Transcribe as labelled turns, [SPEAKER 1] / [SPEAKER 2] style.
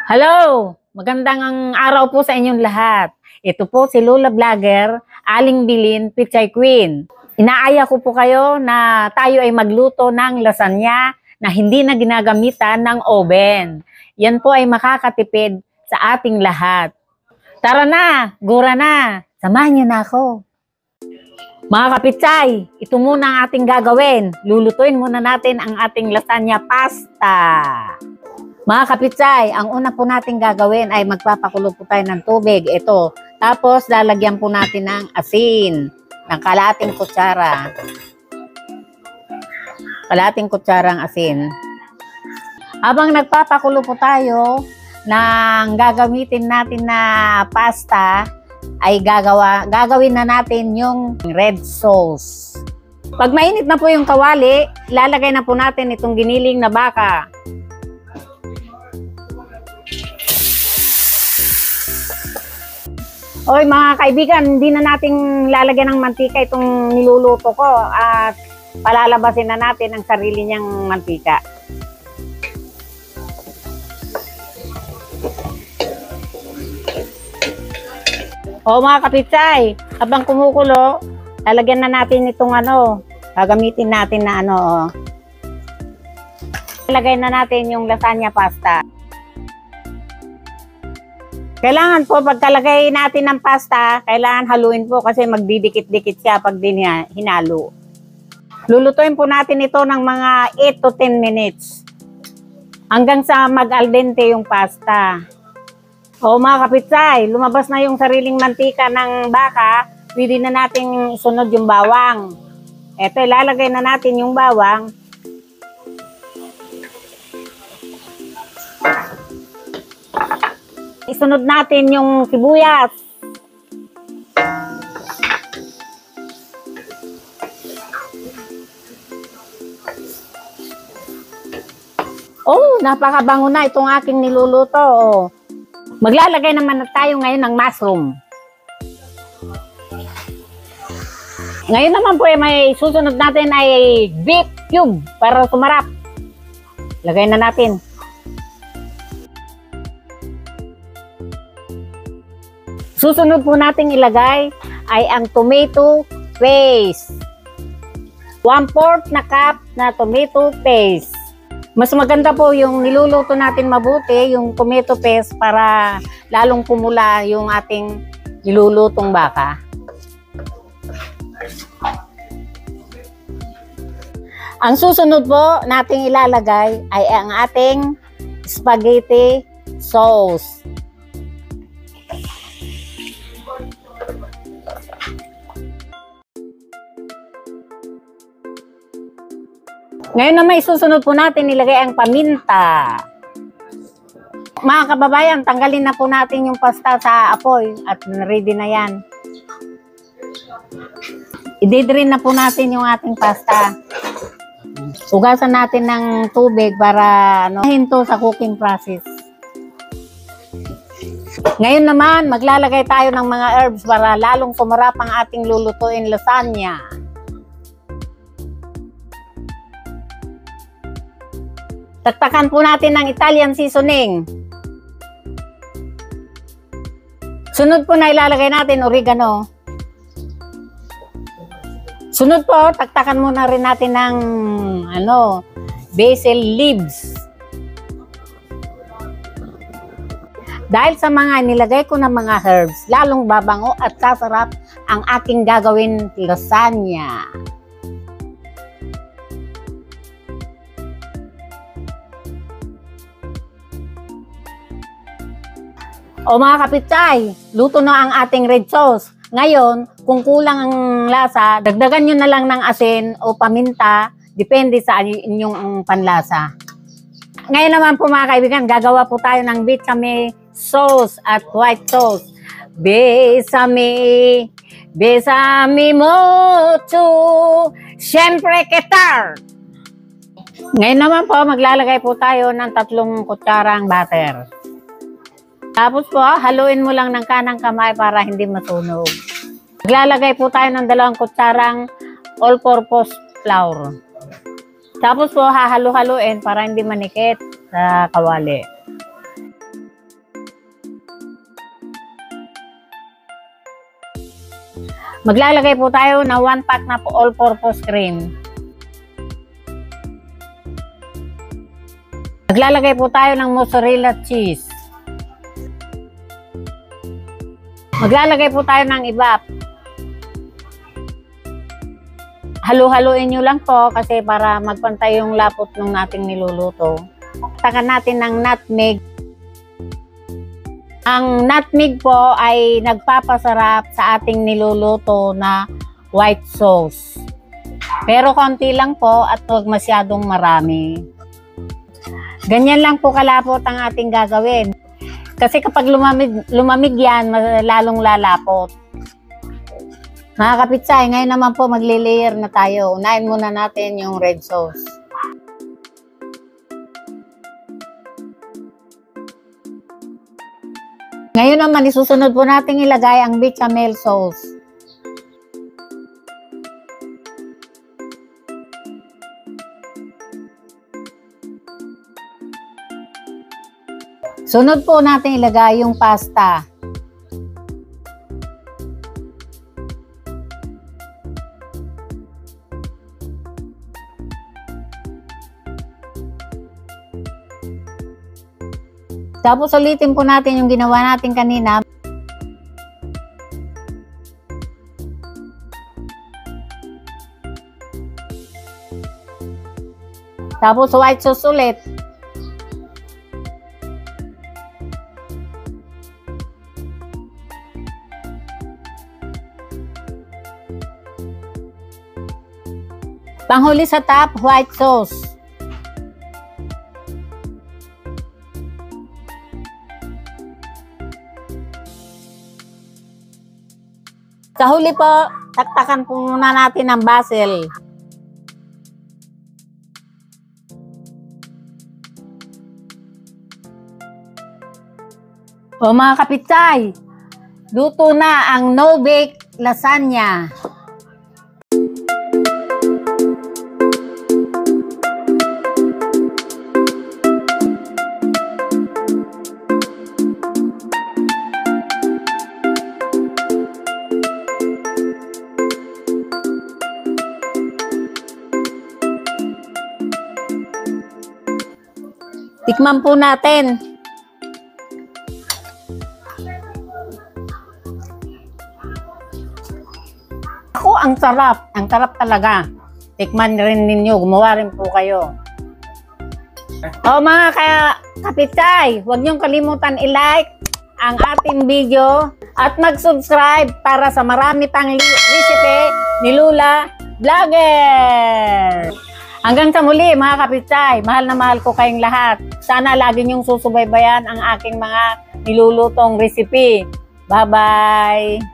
[SPEAKER 1] Hello! Magandang araw po sa inyong lahat. Ito po si Lola Vlogger, Aling Bilin, Pichay Queen. Inaaya ko po kayo na tayo ay magluto ng lasagna na hindi na ginagamitan ng oven. Yan po ay makakatipid sa ating lahat. Tara na! Gura na! Samahan niyo na ako. Mga kapitsay, ito muna ang ating gagawin. Lulutuin muna natin ang ating lasagna pasta. Mga kapitsay, ang una po natin gagawin ay magpapakulo po tayo ng tubig. Ito. Tapos, lalagyan po natin ng asin. Ng kalahating kutsara. Kalahating kutsarang asin. Habang nagpapakulo po tayo ng gagamitin natin na pasta, ay gagawin na natin yung red sauce. Pag mainit na po yung kawali, ilalagay na po natin itong giniling na baka. Oy mga kaibigan, hindi na natin lalagyan ng mantika itong niluluto ko at palalabasin na natin ang sarili niyang mantika. O mga kapitsay, habang kumukulo, lalagyan na natin itong gagamitin natin na Lalagay na natin yung lasagna pasta. Kailangan po, pagkalagay natin ng pasta, kailangan haluin po kasi magdidikit-dikit siya pag hinalo. Lulutuin po natin ito ng mga 8 to 10 minutes. Hanggang sa mag-al dente yung pasta. O mga kapitsay, lumabas na yung sariling mantika ng baka, pwede na natin isunod yung bawang. Ito, ilalagay na natin yung bawang. Isunod natin yung sibuyas. Oh, napakabango na itong aking niluluto. Oh. Maglalagay naman na tayo ngayon ng mushroom. Ngayon naman po may susunod natin ay beef cube para sumarap. Lagay na natin. Susunod po nating ilagay ay ang tomato paste. 1/4 na cup na tomato paste. Mas maganda po yung niluluto natin mabuti, yung tomato paste para lalong pumula yung ating nilulutong baka. Ang susunod po nating ilalagay ay ang ating spaghetti sauce. Ngayon na may susunod po natin, ilagay ang paminta. Mga kababayan, tanggalin na po natin yung pasta sa apoy at ready na yan. I-drain na po natin yung ating pasta. Hugasan natin ng tubig para hinto sa cooking process. Ngayon naman, maglalagay tayo ng mga herbs para lalong sumarap ang ating lulutuin lasagna. Taktakan po natin ng Italian seasoning. Sunod po na ilalagay natin oregano. Sunod po, taktakan muna rin natin ng basil leaves. Dahil sa mga nilagay ko ng mga herbs, lalong babango at sasarap ang aking gagawin lasagna. O mga kapitsay, luto na ang ating red sauce. Ngayon, kung kulang ang lasa, dagdagan nyo na lang ng asin o paminta, depende sa inyong panlasa. Ngayon naman po mga kaibigan, gagawa po tayo ng bechamel sauce at white sauce. Besame, besame mucho, syempre ketar. Ngayon naman po, maglalagay po tayo ng 3 kutsarang butter. Tapos po, haluin mo lang ng kanang kamay para hindi masunog. Maglalagay po tayo ng 2 kutsarang all-purpose flour. Tapos po, hahalo-haluin para hindi manikit sa kawali. Maglalagay po tayo na 1 pack na po all-purpose cream. Maglalagay po tayo ng mozzarella cheese. Maglalagay po tayo ng ibap. Halu-haluin nyo lang po kasi para magpantay yung lapot ng nating niluluto. Takan natin ng nutmeg. Ang nutmeg po ay nagpapasarap sa ating niluluto na white sauce. Pero konti lang po at huwag masyadong marami. Ganyan lang po kalapot ang ating gagawin. Kasi kapag lumamig yan, lalong lalapot. Mga kapitsay, ngayon naman po magli-layer na tayo. Unahin muna natin yung red sauce. Ngayon naman, isusunod po natin ilagay ang bechamel sauce. Sunod po natin ilagay yung pasta. Tapos ulitin po natin yung ginawa natin kanina. Tapos white sauce ulit. Panghuli sa top, white sauce. Sa huli po, taktakan po muna natin ang basil. O mga kapitsay, luto na ang no-bake lasagna. Tikman po natin. Ako, ang sarap. Ang sarap talaga. Tikman rin ninyo. Gumawa rin po kayo. O mga kapitsay, huwag niyong kalimutan i-like ang ating video at mag-subscribe para sa marami pang recipe ni Lula Vlogger. Hanggang sa muli mga kapitsay, mahal na mahal ko kayong lahat. Sana lagi niyong susubaybayan ang aking mga nilulutong recipe. Bye-bye!